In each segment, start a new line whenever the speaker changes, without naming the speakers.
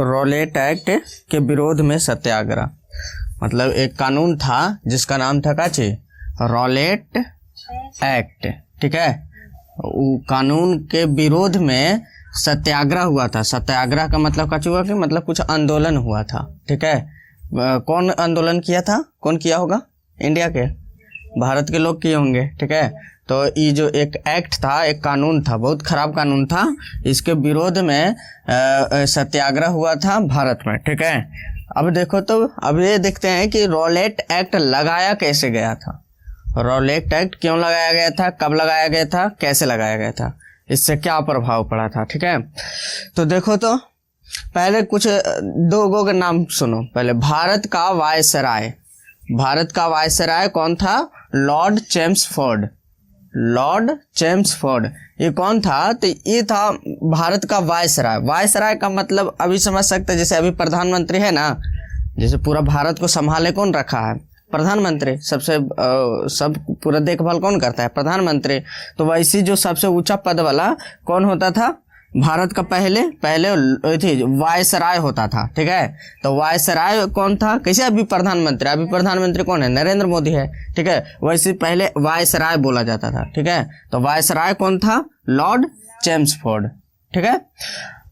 Rowlatt act के विरोध में सत्याग्रह। मतलब एक कानून था जिसका नाम था काची रॉलेट एक्ट। ठीक है, वो कानून के विरोध में सत्याग्रह हुआ था। सत्याग्रह का मतलब काची हुआ कि मतलब कुछ आंदोलन हुआ था। ठीक है, कौन आंदोलन किया था? कौन किया होगा? इंडिया के, भारत के लोग किए होंगे। ठीक है, तो ये जो एक एक्ट था, एक कानून था, बहुत खराब कानून था, इसके विरोध में सत्याग्रह हुआ था भारत में। ठीक है, अब देखो तो अब ये देखते हैं कि रॉलेट एक्ट लगाया कैसे गया था। रॉलेट एक्ट क्यों लगाया गया था, कब लगाया गया था, कैसे लगाया गया था, इससे क्या प्रभाव पड़ा था। ठीक है, तो देखो तो पहले कुछ दो के नाम सुनो। पहले भारत का वायसराय। भारत का वायसराय कौन था? Lord Chelmsford. लॉर्ड चेम्सफोर्ड ये कौन था? तो ये था भारत का वायसराय। वायसराय का मतलब अभी समझ सकते हैं, जैसे अभी प्रधानमंत्री है ना, जैसे पूरा भारत को संभाले कौन रखा है? प्रधानमंत्री। सबसे सब पूरा देखभाल कौन करता है? प्रधानमंत्री। तो वैसे जो सबसे ऊंचा पद वाला कौन होता था भारत का? पहले थी वायसराय होता था। ठीक है, तो वायसराय कौन था? कैसे? अभी प्रधानमंत्री। अभी प्रधानमंत्री कौन है? नरेंद्र मोदी है। ठीक है, वैसे पहले वायसराय बोला जाता था। ठीक है, तो वायसराय कौन था? Lord Chelmsford. ठीक है,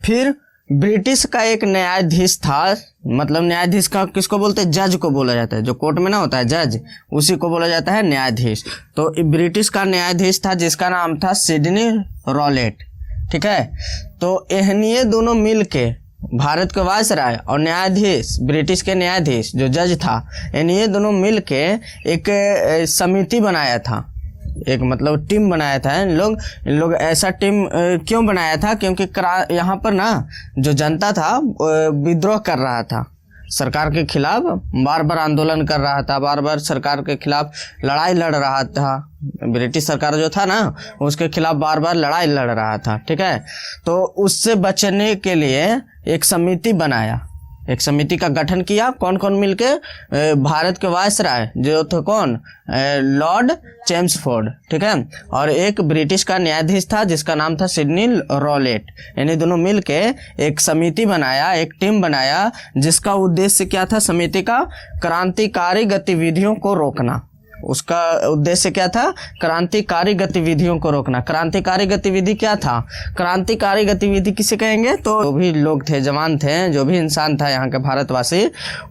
फिर ब्रिटिश का एक न्यायाधीश था। मतलब न्यायाधीश का किसको बोलते हैं? जज को बोला जाता है। जो कोर्ट में ना होता है जज, उसी को बोला जाता है न्यायाधीश। तो ब्रिटिश का न्यायाधीश था जिसका नाम था सिडनी रॉलेट। ठीक है, तो ये दोनों मिल के, भारत के वायसराय और न्यायाधीश, ब्रिटिश के न्यायाधीश जो जज था, ये दोनों मिल के एक समिति बनाया था। एक मतलब टीम बनाया था। इन लोग ऐसा टीम क्यों बनाया था? क्योंकि यहाँ पर ना जो जनता था विद्रोह कर रहा था सरकार के खिलाफ, बार बार आंदोलन कर रहा था, बार बार सरकार के खिलाफ लड़ाई लड़ रहा था। ब्रिटिश सरकार जो था ना, उसके खिलाफ बार बार लड़ाई लड़ रहा था। ठीक है, तो उससे बचने के लिए एक समिति बनाया, एक समिति का गठन किया। कौन कौन मिलके? भारत के वायसराय जो थे कौन? Lord Chelmsford. ठीक है, और एक ब्रिटिश का न्यायाधीश था जिसका नाम था सिडनी रॉलेट। इन्हीं दोनों मिलके एक समिति बनाया, एक टीम बनाया, जिसका उद्देश्य क्या था? समिति का क्रांतिकारी गतिविधियों को रोकना। उसका उद्देश्य क्या था? क्रांतिकारी गतिविधियों को रोकना। क्रांतिकारी गतिविधि क्या था? क्रांतिकारी गतिविधि किसे कहेंगे? तो जो भी लोग थे, जवान थे, जो भी इंसान था यहाँ के भारतवासी,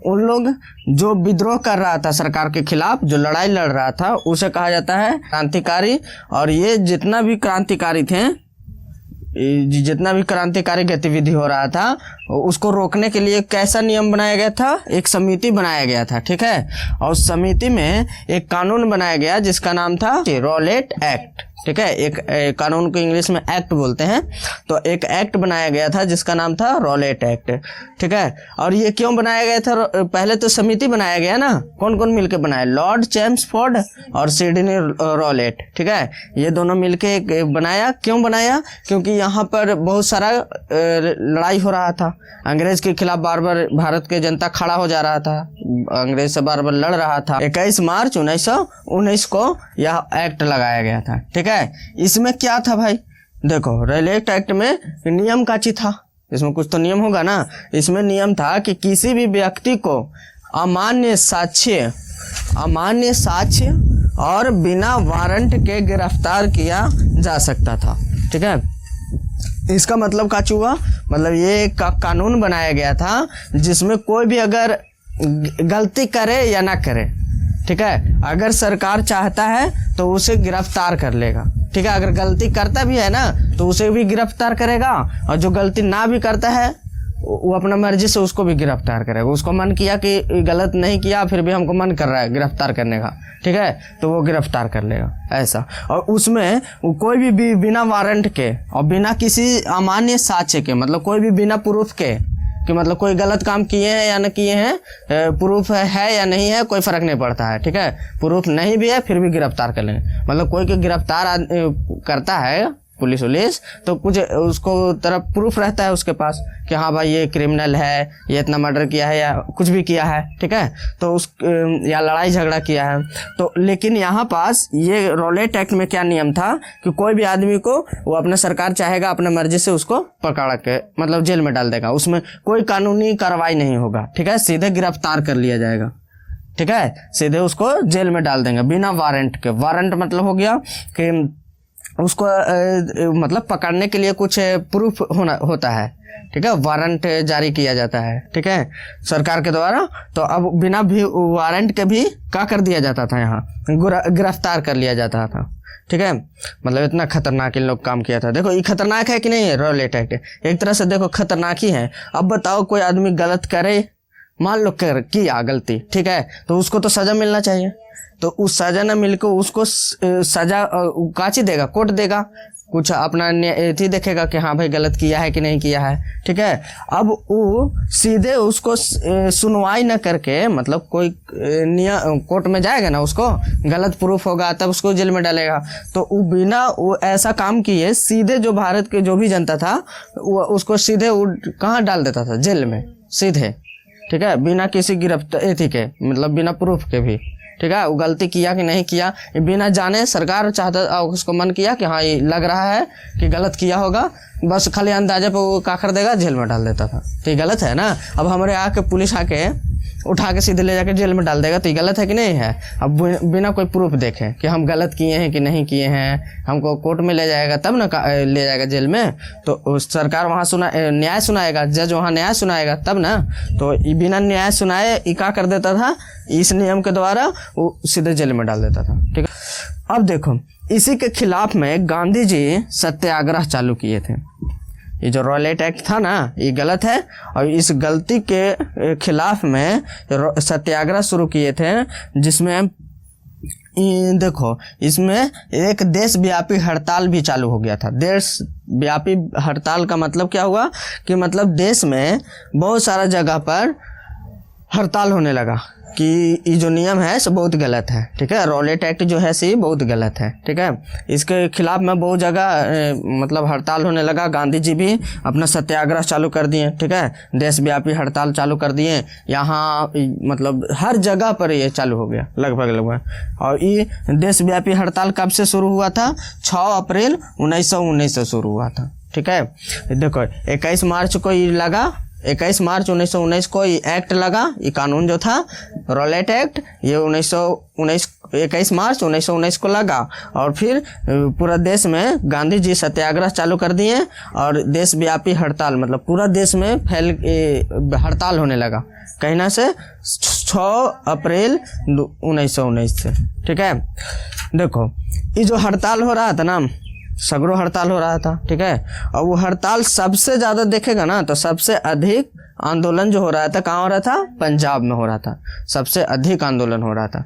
उन लोग जो विद्रोह कर रहा था सरकार के खिलाफ, जो लड़ाई लड़ रहा था, उसे कहा जाता है क्रांतिकारी। और ये जितना भी क्रांतिकारी थे, जितना भी क्रांतिकारी गतिविधि हो रहा था, उसको रोकने के लिए कैसा नियम बनाया गया था? एक समिति बनाया गया था। ठीक है, और उस समिति में एक कानून बनाया गया जिसका नाम था रॉलेट एक्ट। ठीक है, एक कानून को इंग्लिश में एक्ट बोलते हैं। तो एक एक्ट बनाया गया था जिसका नाम था रॉलेट एक्ट। ठीक है, और ये क्यों बनाया गया था? पहले तो समिति बनाया गया ना, कौन कौन मिलके बनाया? लॉर्ड चेम्सफोर्ड और सिडनी रॉलेट। ठीक है, ये दोनों मिलके बनाया। क्यों बनाया? क्योंकि यहाँ पर बहुत सारा लड़ाई हो रहा था। अंग्रेज के खिलाफ बार बार भारत के जनता खड़ा हो जा रहा था, अंग्रेज से बार बार लड़ रहा था। 21 मार्च 1919 को यह एक्ट लगाया गया था। ठीक है, इसमें क्या था भाई? देखो, रॉलेट एक्ट में नियम काची था? इसमें कुछ तो नियम होगा ना। इसमें नियम था कि किसी भी व्यक्ति को अमान्य साक्ष्य और बिना वारंट के गिरफ्तार किया जा सकता था। ठीक है, इसका मतलब काची हुआ? मतलब ये एक कानून बनाया गया था जिसमें कोई भी अगर गलती करे या ना करे, ठीक है, अगर सरकार चाहता है तो उसे गिरफ्तार कर लेगा। ठीक है, अगर गलती करता भी है ना तो उसे भी गिरफ्तार करेगा, और जो गलती ना भी करता है वो अपना मर्जी से उसको भी गिरफ्तार करेगा। उसको मन किया कि गलत नहीं किया, फिर भी हमको मन कर रहा है गिरफ्तार करने का, ठीक है, तो वो गिरफ्तार कर लेगा ऐसा। और उसमें कोई भी बिना वारंट के और बिना किसी अमान्य साक्ष्य के, मतलब कोई भी बिना प्रूफ के, कि मतलब कोई गलत काम किए हैं या न किए हैं, प्रूफ है या नहीं है, कोई फर्क नहीं पड़ता है। ठीक है, प्रूफ नहीं भी है फिर भी गिरफ्तार कर लेंगे। मतलब कोई को गिरफ्तार करता है पुलिस वुलिस, तो कुछ उसको तरफ प्रूफ रहता है उसके पास कि हाँ भाई ये क्रिमिनल है, ये इतना मर्डर किया है या कुछ भी किया है, ठीक है, तो उस या लड़ाई झगड़ा किया है। तो लेकिन यहाँ पास ये रॉलेट एक्ट में क्या नियम था कि कोई भी आदमी को वो अपना सरकार चाहेगा अपने मर्जी से उसको पकड़ के मतलब जेल में डाल देगा, उसमें कोई कानूनी कार्रवाई नहीं होगा, ठीक है, सीधे गिरफ्तार कर लिया जाएगा, ठीक है, सीधे उसको जेल में डाल देंगे बिना वारंट के। वारंट मतलब हो गया कि उसको मतलब पकड़ने के लिए कुछ प्रूफ होता है, ठीक है, वारंट जारी किया जाता है, ठीक है, सरकार के द्वारा। तो अब बिना भी वारंट के भी क्या कर दिया जाता था, यहाँ गिरफ्तार कर लिया जाता था, ठीक है। मतलब इतना खतरनाक इन लोग काम किया था। देखो ये खतरनाक है कि नहीं है रॉलेट एक्ट, एक तरह से देखो खतरनाक ही है। अब बताओ कोई आदमी गलत करे, मान लो किया गलती, ठीक है, तो उसको तो सजा मिलना चाहिए, तो उस सजा न मिलकर उसको सजा काची देगा, कोर्ट देगा, कुछ अपना थी देखेगा कि हाँ भाई गलत किया है कि नहीं किया है, ठीक है। अब वो सीधे उसको सुनवाई न करके मतलब कोई कोर्ट में जाएगा ना, उसको गलत प्रूफ होगा तब उसको जेल में डालेगा। तो वो बिना वो ऐसा काम किए सीधे जो भारत के जो भी जनता था वो उसको सीधे वो कहाँ डाल देता था, जेल में सीधे, ठीक है, बिना किसी गिरफ्तार के मतलब बिना प्रूफ के भी, ठीक है। वो गलती किया कि नहीं किया बिना जाने सरकार चाहता उसको मन किया कि हाँ ये लग रहा है कि गलत किया होगा, बस खाली अंदाजे पे वो क्या कर देगा, जेल में डाल देता था। तो ये गलत है ना। अब हमारे आके पुलिस आके उठा के सीधे ले जाके जेल में डाल देगा, तो ये गलत है कि नहीं है। अब बिना कोई प्रूफ देखे कि हम गलत किए हैं कि नहीं किए हैं, हमको कोर्ट में ले जाएगा तब ना ले जाएगा जेल में, तो सरकार वहाँ न्याय सुनाएगा, जज वहाँ न्याय सुनाएगा तब ना। तो बिना न्याय सुनाए ये क्या कर देता था, इस नियम के द्वारा वो सीधे जेल में डाल देता था, ठीक है। अब देखो इसी के खिलाफ में गांधी जी सत्याग्रह चालू किए थे। ये जो रॉलेट एक्ट था ना ये गलत है, और इस गलती के खिलाफ में सत्याग्रह शुरू किए थे, जिसमें देखो इसमें एक देशव्यापी हड़ताल भी चालू हो गया था। देशव्यापी हड़ताल का मतलब क्या हुआ कि मतलब देश में बहुत सारा जगह पर हड़ताल होने लगा कि ये जो नियम है सब बहुत गलत है, ठीक है, रॉलेट एक्ट जो है सी बहुत गलत है, ठीक है। इसके खिलाफ में बहुत जगह मतलब हड़ताल होने लगा। गांधी जी भी अपना सत्याग्रह चालू कर दिए, ठीक है, देशव्यापी हड़ताल चालू कर दिए। यहाँ मतलब हर जगह पर ये चालू हो गया लगभग। और ये देशव्यापी हड़ताल कब से शुरू हुआ था, 6 अप्रैल 1919 से शुरू हुआ था, ठीक है। देखो 21 मार्च को ये लगा, 21 मार्च 1919 को ये एक्ट लगा, ये कानून जो था रॉलेट एक्ट, ये 21 मार्च 1919 को लगा। और फिर पूरा देश में गांधी जी सत्याग्रह चालू कर दिए और देशव्यापी हड़ताल मतलब पूरा देश में हड़ताल होने लगा, कहना से 6 अप्रैल 1919 से, ठीक है। देखो ये जो हड़ताल हो रहा था ना, सगरो हड़ताल हो रहा था, ठीक है, और वो हड़ताल सबसे ज़्यादा देखेगा ना तो सबसे अधिक आंदोलन जो हो रहा था कहाँ हो रहा था, पंजाब में हो रहा था, सबसे अधिक आंदोलन हो रहा था।